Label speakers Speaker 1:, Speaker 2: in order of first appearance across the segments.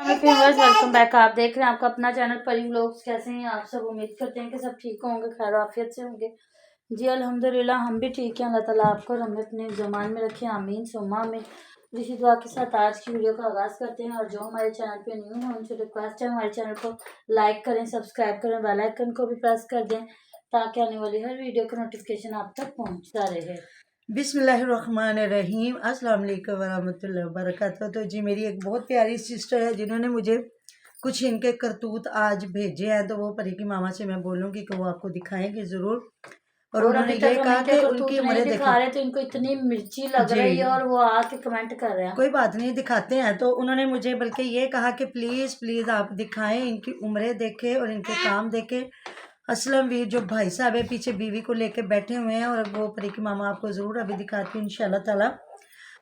Speaker 1: Welcome back. आप देख रहे हैं आपका अपना चैनल परी व्लॉग्स। कैसे हैं आप सब? उम्मीद करते हैं कि सब ठीक होंगे, खैर आफियत से होंगे। जी अल्हम्दुलिल्लाह हम भी ठीक हैं। अल्लाह ताला आपको और हमें अपने जमान में रखे, आमीन सुम्मा आमीन। इसी दुआ के साथ आज की वीडियो का आगाज़ करते हैं। और जो हमारे चैनल पे न्यू हैं उनसे रिक्वेस्ट है हमारे चैनल को लाइक करें, सब्सक्राइब करें, बेल आइकन को भी प्रेस कर दें ताकि आने वाली हर वीडियो का नोटिफिकेशन आप तक पहुँचता रहे।
Speaker 2: बिस्मिल्लाहिर्रहमानिर्रहीम, अस्सलाम वालेकुम वरहमतुल्लाहि वबरकातुहू। तो जी मेरी एक बहुत प्यारी सिस्टर है जिन्होंने मुझे कुछ इनके करतूत आज भेजे हैं, तो वो परी की मामा से मैं बोलूँगी कि वो आपको दिखाएंगे ज़रूर। और उन्होंने ये कहा कि उनकी उम्रें
Speaker 1: दिखा रहे तो इनको इतनी मिर्ची लग रही है और वो आके कमेंट कर रहे हैं।
Speaker 2: कोई बात नहीं, दिखाते हैं। तो उन्होंने मुझे बल्कि ये कहा कि प्लीज़ प्लीज़ आप दिखाएं, इनकी उम्रें देखें और इनके काम देखें। असलम वीर जो भाई साहब है पीछे बीवी को लेके बैठे हुए हैं, और वो परी की मामा आपको ज़रूर अभी दिखाती हूँ इंशाल्लाह ताला।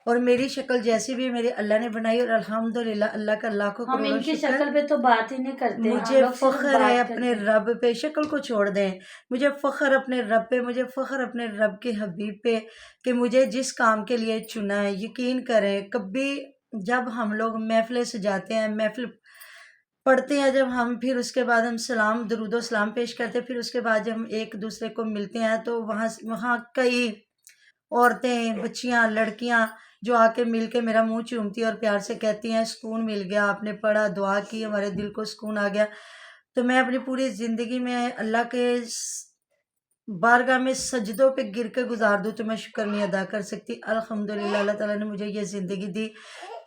Speaker 2: और मेरी शक्ल जैसी भी मेरे अल्लाह ने बनाई, और अल्हम्दुलिल्लाह अल्लाह का लाखों
Speaker 1: हम
Speaker 2: करोड़ों
Speaker 1: इनकी
Speaker 2: शुक्र।
Speaker 1: शक्ल पे तो बात ही नहीं करते,
Speaker 2: मुझे फ़ख्र है अपने रब पे, शक्ल को छोड़ दें। मुझे फ़ख्र अपने रब पे, मुझे फ़ख्र अपने रब के हबीब पे कि मुझे जिस काम के लिए चुना है। यकीन करें, कभी जब हम लोग महफ़िलें सजाते हैं, महफ़िल पढ़ते हैं जब हम, फिर उसके बाद हम सलाम दरूदो सलाम पेश करते हैं, फिर उसके बाद जब हम एक दूसरे को मिलते हैं तो वहाँ कई औरतें, बच्चियाँ, लड़कियाँ जो आके मिल के मेरा मुंह चूमती है और प्यार से कहती हैं सुकून मिल गया, आपने पढ़ा, दुआ की, हमारे दिल को सुकून आ गया। तो मैं अपनी पूरी ज़िंदगी में अल्लाह के बारगाह में सजदों पे गिर के गुजार दूँ तो मैं शुक्र नहीं अदा कर सकती। अल्हम्दुलिल्लाह अल्लाह ताला ने मुझे ये ज़िंदगी दी,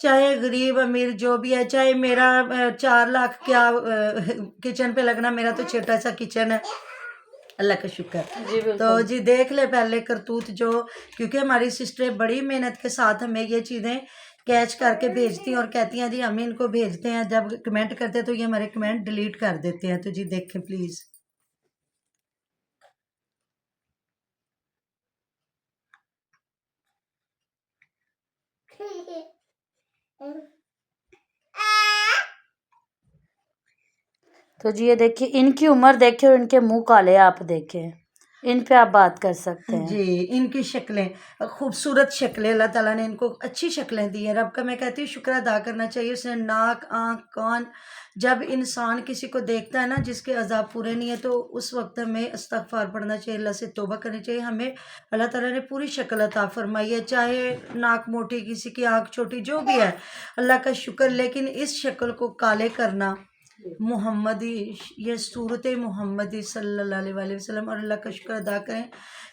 Speaker 2: चाहे गरीब अमीर जो भी है, चाहे मेरा 4 लाख क्या किचन पे लगना, मेरा तो छोटा सा किचन है, अल्लाह का शुक्र। तो जी देख ले पहले करतूत जो, क्योंकि हमारी सिस्टरें बड़ी मेहनत के साथ हमें ये चीज़ें कैच करके भेजती हैं और कहती हैं जी हम इनको भेजते हैं, जब कमेंट करते हैं तो ये हमारे कमेंट डिलीट कर देते हैं। तो जी देखें प्लीज़।
Speaker 1: तो जी ये देखिए, इनकी उम्र देखिए और इनके मुंह काले आप देखें, इन पे आप बात कर सकते हैं।
Speaker 2: जी इनकी शक्लें खूबसूरत शक्लें, अल्लाह ताला ने इनको अच्छी शक्लें दी हैं। रब का मैं कहती हूँ शुक्र अदा करना चाहिए। उसने नाक, आँख, कान, जब इंसान किसी को देखता है ना जिसके अज़ाब पूरे नहीं है, तो उस वक्त हमें इस्तग़फ़ार पढ़ना चाहिए, अल्लाह से तौबा करनी चाहिए। हमें अल्लाह ताला ने पूरी शक्ल अता फरमाई है, चाहे नाक मोटी, किसी की आँख छोटी, जो भी है अल्लाह का शुक्र। लेकिन इस शक्ल को काले करना, मोहम्मदी, ये सूरत मोहम्मदी सल्लल्लाहु अलैहि वसल्लम, और अल्लाह का शुक्र अदा करें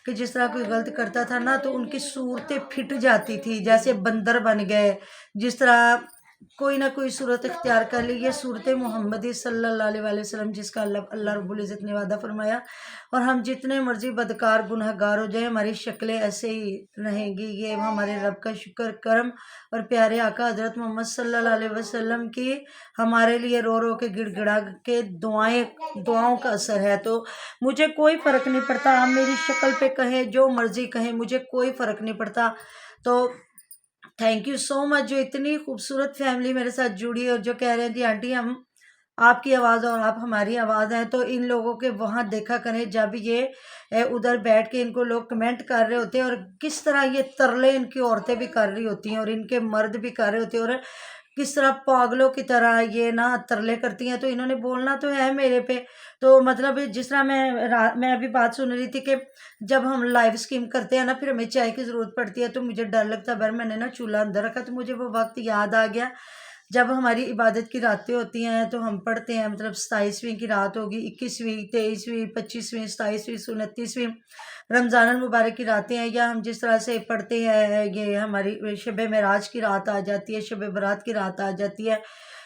Speaker 2: कि जिस तरह कोई गलत करता था ना तो उनकी सूरतें फिट जाती थी, जैसे बंदर बन गए, जिस तरह कोई ना कोई सूरत इख्तियार कर ली। ये सूरत मोहम्मदी सल्लल्लाहु अलैहि वसल्लम जिसका अल्लाह रब्बुल इज़्ज़त ने वादा फरमाया। और हम जितने मर्जी बदकार गुनहगार हो जाए, हमारी शक्लें ऐसे ही रहेंगी। ये हमारे रब का शुक्र करम और प्यारे आका हज़रत मोहम्मद सल्लल्लाहु अलैहि वसल्लम की हमारे लिए रो रो के गिड़गिड़ा के दुआओं का असर है। तो मुझे कोई फ़र्क नहीं पड़ता, आप मेरी शक्ल पे कहें, जो मर्जी कहें, मुझे कोई फ़र्क नहीं पड़ता। तो थैंक यू सो मच जो इतनी खूबसूरत फैमिली मेरे साथ जुड़ी, और जो कह रहे हैं जी आंटी हम आपकी आवाज़ और आप हमारी आवाज़ है। तो इन लोगों के वहाँ देखा करें जब ये उधर बैठ के इनको लोग कमेंट कर रहे होते हैं, और किस तरह ये तरले इनकी औरतें भी कर रही होती हैं और इनके मर्द भी कर रहे होते हैं, और किस तरह पागलों की तरह ये ना तरले करती हैं। तो इन्होंने बोलना तो है मेरे पे। तो मतलब जिस तरह मैं अभी बात सुन रही थी कि जब हम लाइव स्कीम करते हैं ना, फिर हमें चाय की ज़रूरत पड़ती है, तो मुझे डर लगता है। मैंने ना चूल्हा अंदर रखा, तो मुझे वो वक्त याद आ गया जब हमारी इबादत की रातें होती हैं, तो हम पढ़ते हैं, मतलब 27वीं की रात होगी, 21वीं, 23वीं, 25वीं, 27वीं, 29वीं रमज़ान मुबारक की रातें हैं, या हम जिस तरह से पढ़ते हैं ये हमारी शब मेराज की रात आ जाती है, शब बरात की रात आ जाती है।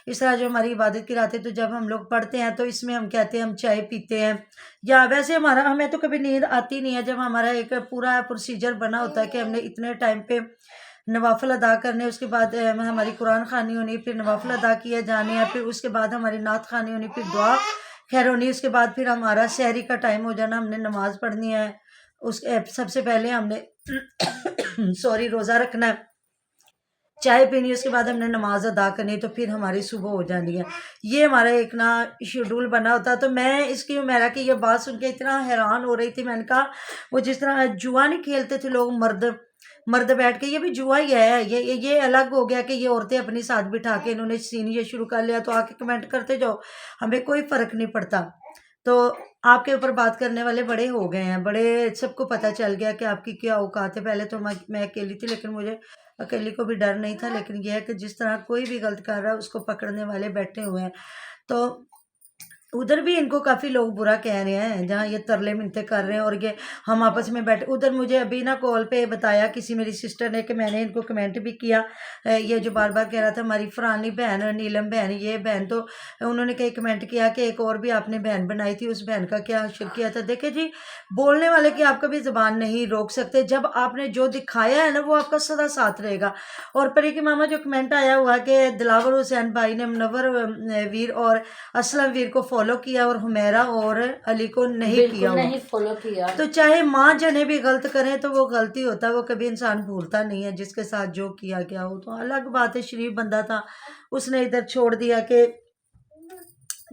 Speaker 2: इस तरह जो हमारी इबादत की रातें, तो जब हम लोग पढ़ते हैं तो इसमें हम कहते हैं हम चाय पीते हैं, या वैसे हमें तो कभी नींद आती नहीं है जब हमारा एक पूरा प्रोसीजर बना होता है कि हमने इतने टाइम पे नवाफ़िल अदा करने, उसके बाद हमारी कुरान खानी होनी, फिर नवाफ़िल अदा किए जाने हैं, फिर उसके बाद हमारी नात खानी होनी, फिर दुआ खैर होनी, उसके बाद फिर हमारा सहरी का टाइम हो जाना, हमने नमाज़ पढ़नी है। सबसे पहले हमने सॉरी रोज़ा रखना है, चाय पीनी, उसके बाद हमने नमाज अदा करनी, तो फिर हमारी सुबह हो जानी है। ये हमारा एक ना शेड्यूल बना होता है। तो मैं इसकी मेरा की ये बात सुन के इतना हैरान हो रही थी। मैंने कहा वो जिस तरह जुआ नहीं खेलते थे लोग मर्द, मर्द बैठ के, ये भी जुआ ही है। ये अलग हो गया कि ये औरतें अपनी साथ बिठा के इन्होंने सीन ये शुरू कर लिया, तो आके कमेंट करते जाओ, हमें कोई फ़र्क नहीं पड़ता। तो आपके ऊपर बात करने वाले बड़े हो गए हैं, बड़े सबको पता चल गया कि आपकी क्या औकात है। पहले तो मैं अकेली थी, लेकिन मुझे अकेली को भी डर नहीं था। लेकिन यह है कि जिस तरह कोई भी गलत कर रहा है उसको पकड़ने वाले बैठे हुए हैं। तो उधर भी इनको काफ़ी लोग बुरा कह रहे हैं, जहाँ ये तरले मिन्नतें कर रहे हैं, और ये हम आपस में बैठे। उधर मुझे अभी ना कॉल पे बताया किसी मेरी सिस्टर ने कि मैंने इनको कमेंट भी किया, ये जो बार बार कह रहा था हमारी फरानी बहन, नीलम बहन, ये बहन, तो उन्होंने कहीं कमेंट किया कि एक और भी आपने बहन बनाई थी, उस बहन का क्या हश्र किया था। देखिए जी, बोलने वाले की आप कभी ज़बान नहीं रोक सकते। जब आपने जो दिखाया है ना, वो आपका सदा साथ रहेगा। और परी की मामा जो कमेंट आया हुआ कि दिलावर हुसैन भाई ने मुनव्वर वीर और असलम वीर को फॉलो किया और हुमैरा और अली को नहीं किया
Speaker 1: बिल्कुल
Speaker 2: हुआ,
Speaker 1: नहीं फॉलो किया।
Speaker 2: तो चाहे माँ जने भी गलत करें तो वो गलती होता है, वो कभी इंसान भूलता नहीं है जिसके साथ जो किया गया हो। तो अलग बात है, शरीफ बंदा था, उसने इधर छोड़ दिया कि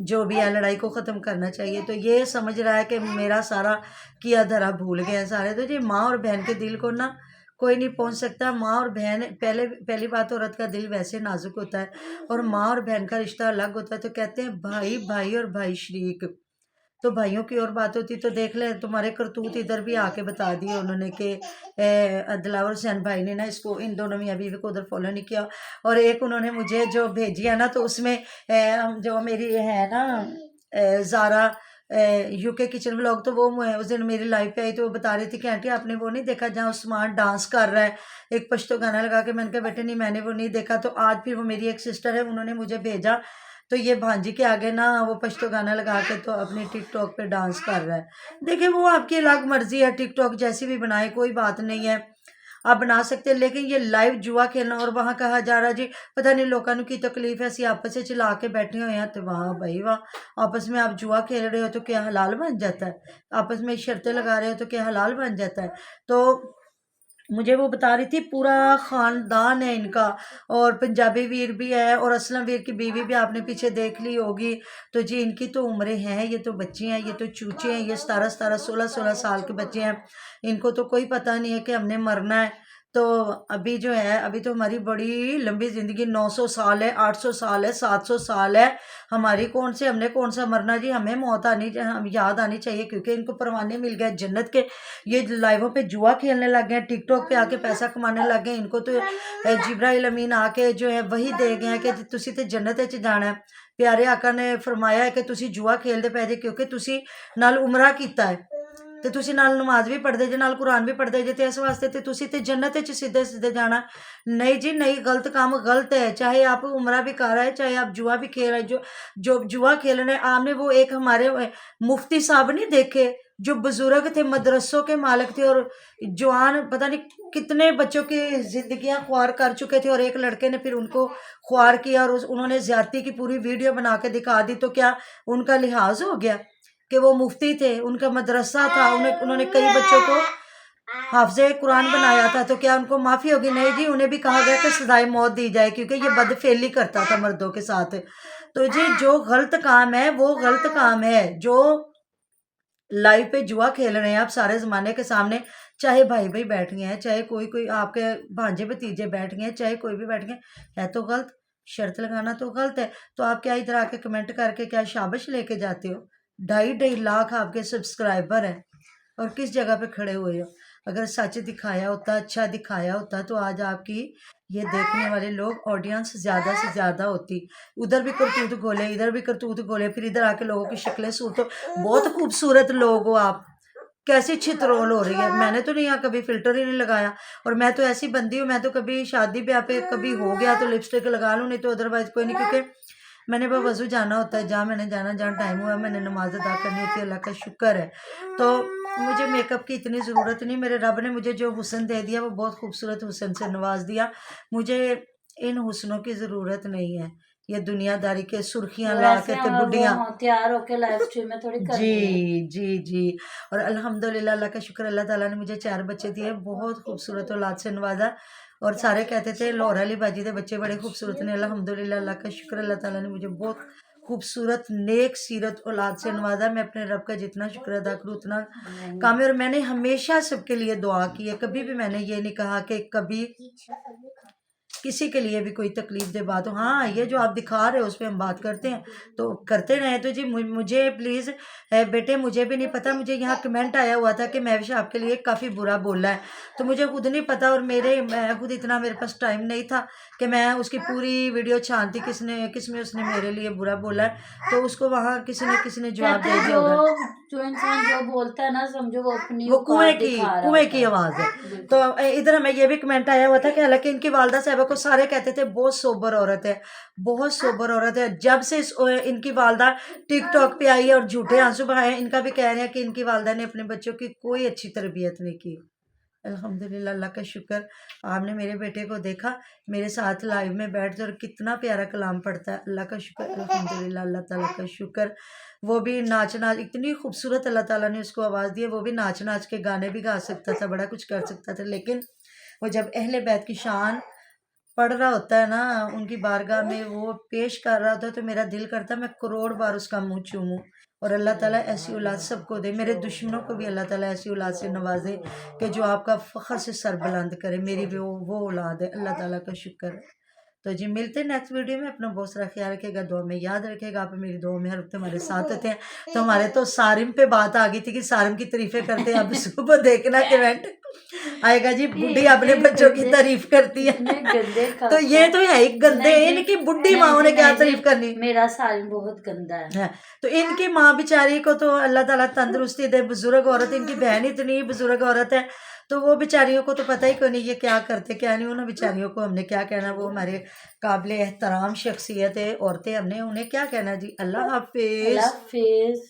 Speaker 2: जो भी है लड़ाई को ख़त्म करना चाहिए। तो ये समझ रहा है कि मेरा सारा किया धरा भूल गए हैं सारे। तो जी, माँ और बहन के दिल को ना कोई नहीं पहुंच सकता। माँ और बहन, पहली बात, औरत का दिल वैसे नाजुक होता है, और माँ और बहन का रिश्ता अलग होता है। तो कहते हैं भाई भाई और भाई शरीक। तो भाइयों की और बात होती तो देख ले, तुम्हारे करतूत इधर भी आके बता दिए उन्होंने कि दिलावर हुसैन भाई ने ना इसको, इन दोनों मियाँ बीवी को उधर फॉलो नहीं किया। और एक उन्होंने मुझे जो भेजी है ना, तो उसमें जो मेरी है ना ज़ारा यूके किचन व्लॉग, तो वो उस दिन मेरी लाइव पे आई, तो वो बता रही थी कि आंटी आपने वो नहीं देखा जहाँ उस्मान डांस कर रहा है एक पश्तो गाना लगा के। मैंने कहा बेटे नहीं, मैंने वो नहीं देखा। तो आज फिर वो मेरी एक सिस्टर है, उन्होंने मुझे भेजा, तो ये भांजी के आगे ना वो पश्तो गाना लगा के तो अपनी टिकटॉक पे डांस कर रहा है। देखिए, वो आपकी अलग मर्जी है, टिकटॉक जैसी भी बनाए, कोई बात नहीं है, आप बना सकते हैं। लेकिन ये लाइव जुआ खेलना, और वहाँ कहा जा रहा जी पता नहीं लोगों की तकलीफ है, ऐसी आपस में चिल्ला के बैठे हुए हैं। तो वाह भाई वाह, आपस में आप जुआ खेल रहे हो तो क्या हलाल बन जाता है? आपस में शर्तें लगा रहे हो तो क्या हलाल बन जाता है? तो मुझे वो बता रही थी, पूरा ख़ानदान है इनका, और पंजाबी वीर भी है, और असलम वीर की बीवी भी आपने पीछे देख ली होगी। तो जी, इनकी तो उम्रें हैं, ये तो बच्चे हैं, ये तो चूचे हैं, ये 17-17, 16-16 साल के बच्चे हैं। इनको तो कोई पता नहीं है कि हमने मरना है। तो अभी जो है, अभी तो हमारी बड़ी लंबी ज़िंदगी, 900 साल है, 800 साल है, 700 साल है हमारी। हमने कौन सा मरना जी? हमें मौत हम याद आनी चाहिए, क्योंकि इनको परवाने मिल गए जन्नत के। ये लाइवों पे जुआ खेलने लग गए, टिकटॉक पे आके पैसा कमाने लग गए। इनको तो जिब्राइल अमीन आके जो है वही दे गए हैं कि तुसी ते जन्नत च जाना है। प्यारे आका ने फरमाया है कि तुसी जुआ खेलते पै जे, क्योंकि तुसी नाल उमरा कीता है, ਤੇ ਤੁਸੀਂ ਨਾਲ ਨਮਾਜ਼ ਵੀ ਪੜ੍ਹਦੇ ਜੇ, ਨਾਲ ਕੁਰਾਨ ਵੀ ਪੜ੍ਹਦੇ ਜੇ, ਤੇ ਇਸ ਵਾਸਤੇ ਤੇ ਤੁਸੀਂ ਤੇ जन्नत ਵਿੱਚ सीधे सीधे जाना। नहीं जी नहीं, गलत काम गलत है। चाहे आप उम्रा भी कर रहे हैं, चाहे आप जुआ भी खेल रहे, जो जुआ खेल रहे हैं। आपने वो एक हमारे मुफ्ती साहब नहीं देखे, जो बुजुर्ग थे, मदरसों के मालिक थे, और जवान पता नहीं कितने बच्चों की जिंदगियां ख्वार कर चुके थे, और एक लड़के ने फिर उनको ख्वार किया, और उन्होंने ज्यादती की पूरी वीडियो बना के दिखा दी। तो क्या उनका लिहाज हो गया कि वो मुफ्ती थे, उनका मदरसा था, उन्होंने कई बच्चों को हाफजे कुरान बनाया था, तो क्या उनको माफ़ी होगी? नहीं जी, उन्हें भी कहा गया कि सजाए मौत दी जाए, क्योंकि ये बदफेली करता था मर्दों के साथ। तो जी, जो गलत काम है वो गलत काम है। जो लाइव पे जुआ खेल रहे हैं आप सारे ज़माने के सामने, चाहे भाई भाई बैठ गए हैं, चाहे कोई आपके भांजे भतीजे बैठ गए हैं, चाहे कोई भी बैठ गए, है तो गलत। शर्त लगाना तो गलत है। तो आप क्या इधर आके कमेंट करके क्या शाबाश लेके जाते हो? 2.5 लाख आपके सब्सक्राइबर हैं, और किस जगह पे खड़े हुए हो? अगर सच दिखाया होता, अच्छा दिखाया होता, तो आज आपकी ये देखने वाले लोग, ऑडियंस ज़्यादा से ज़्यादा होती। उधर भी करतूत गोले, इधर भी करतूत गोले, फिर इधर आके लोगों की शक्लें सूरत, बहुत खूबसूरत लोग हो आप, कैसी छितरोल हो रही है। मैंने तो नहीं यहाँ कभी फिल्टर ही नहीं लगाया, और मैं तो ऐसी बंदी हूँ, मैं तो कभी शादी ब्याह पे कभी हो गया तो लिपस्टिक लगा लूँ, नहीं तो अदरवाइज कोई नहीं, क्योंकि मैंने बस वज़ू जाना होता है, जहाँ मैंने जाना, जहाँ टाइम हुआ मैंने नमाज अदा करनी होती है, अल्लाह का शुक्र है। तो मुझे मेकअप की इतनी ज़रूरत नहीं, मेरे रब ने मुझे जो हुस्न दे दिया वो बहुत खूबसूरत हुस्न से नवाज दिया। मुझे इन हुस्नों की ज़रूरत नहीं है, ये दुनियादारी के सुर्खियाँ ला के ते बुढ़ियाँ
Speaker 1: तैयार होके लाइव स्ट्रीम में थोड़ी कर रही है।
Speaker 2: जी। और अल्हम्दुलिल्लाह, अल्लाह का शुक्र, अल्लाह ताला ने मुझे 4 बच्चे दिए, बहुत खूबसूरत औलाद से नवाजा। और सारे कहते थे लाहौर अली बाजी के बच्चे बड़े खूबसूरत ने, अल्हम्दुलिल्लाह, अल्लाह का शुक्र, अल्लाह ताला ने मुझे बहुत खूबसूरत नेक सीरत औलाद से नवाजा। मैं अपने रब का जितना शुक्र अदा करूँ उतना काम है। और मैंने हमेशा सबके लिए दुआ की है, कभी भी मैंने ये नहीं कहा कि कभी किसी के लिए भी कोई तकलीफ दे बात हो। हाँ, ये जो आप दिखा रहे हो उस पर हम बात करते हैं तो करते रहे। तो जी मुझे प्लीज़ बेटे, मुझे भी नहीं पता, मुझे यहाँ कमेंट आया हुआ था कि महविश आपके लिए काफ़ी बुरा बोला है, तो मुझे खुद नहीं पता। और मैं खुद इतना मेरे पास टाइम नहीं था कि मैं उसकी पूरी वीडियो छानती किसमें उसने मेरे लिए बुरा बोला है। तो उसको वहाँ किसी ने जवाब
Speaker 1: कहते
Speaker 2: दे
Speaker 1: हैं
Speaker 2: दिया होगा।
Speaker 1: जो इंसान जो बोलता है ना, समझो वो अपनी
Speaker 2: वो
Speaker 1: औकात दिखा रहा
Speaker 2: कुएं
Speaker 1: होता
Speaker 2: की
Speaker 1: है।
Speaker 2: आवाज़ है।
Speaker 1: बिल्कुल।
Speaker 2: तो इधर हमें ये भी कमेंट आया हुआ था कि हालांकि इनकी वालदा साहबा को सारे कहते थे बहुत सोबर औरत है, बहुत सोबर औरत है। जब से इनकी वालदा टिकटॉक पे आई है और झूठे आंसू बहाए हैं, इनका भी कह रहे हैं कि इनकी वालदा ने अपने बच्चों की कोई अच्छी तरबियत नहीं की। अल्हम्दुलिल्लाह, अल्लाह का शुक्र, आपने मेरे बेटे को देखा मेरे साथ लाइव में बैठ कर कितना प्यारा कलाम पढ़ता है। अल्लाह का शुक्र, अल्हम्दुलिल्लाह, अल्लाह ताला का शुक्र। वो भी नाच इतनी खूबसूरत अल्लाह ताला ने उसको आवाज़ दी है। वो भी नाच के गाने भी गा सकता था, बड़ा कुछ कर सकता था। लेकिन वो जब अहले बैत की शान पढ़ रहा होता है ना, उनकी बारगाह में वो पेश कर रहा होता है, तो मेरा दिल करता है मैं करोड़ बार उसका मुंह चूमूं। और अल्लाह ताला ऐसी औलाद सबको दे, मेरे दुश्मनों को भी अल्लाह ताला ऐसी औलाद से नवाजे कि जो आपका फ़ख्र से सर बुलंद करे। मेरी भी वो औलाद है, अल्लाह ताला का शुक्र है। तो जी मिलते हैं नेक्स्ट वीडियो में। अपना बहुत सारा ख्याल रखेगा, दुआ में याद रखेगा। आप मेरी दुआ में हर वक्त हमारे साथ होते हैं। तो हमारे तो सारिम पे बात आ गई थी कि सारिम की तारीफें करते हैं। अब सुबह देखना कमेंट आएगा जी, बुढ़ी अपने बच्चों की तारीफ करती है।
Speaker 1: इतने गंदे
Speaker 2: तो ये तो है ही गंदे,
Speaker 1: नहीं जी,
Speaker 2: इनकी बुढ़ी
Speaker 1: नहीं
Speaker 2: माओ ने
Speaker 1: जी,
Speaker 2: क्या
Speaker 1: नहीं जी,
Speaker 2: तारीफ करनी
Speaker 1: मेरा सालिम बहुत गंदा है।
Speaker 2: है। तो इनकी माँ बेचारी को तो अल्लाह ताला तंदुरुस्ती दे, बुजुर्ग औरत, इनकी बहन इतनी बुजुर्ग औरत है, तो वो बेचारियों को तो पता ही कोई नहीं ये क्या करते क्या नहीं। उन बेचारियों को हमने क्या कहना, वो हमारे काबिल एहतराम शख्सियत है, औरतें, हमने उन्हें क्या कहना जी। अल्लाह हाफिज।
Speaker 1: अल्लाह हाफिज।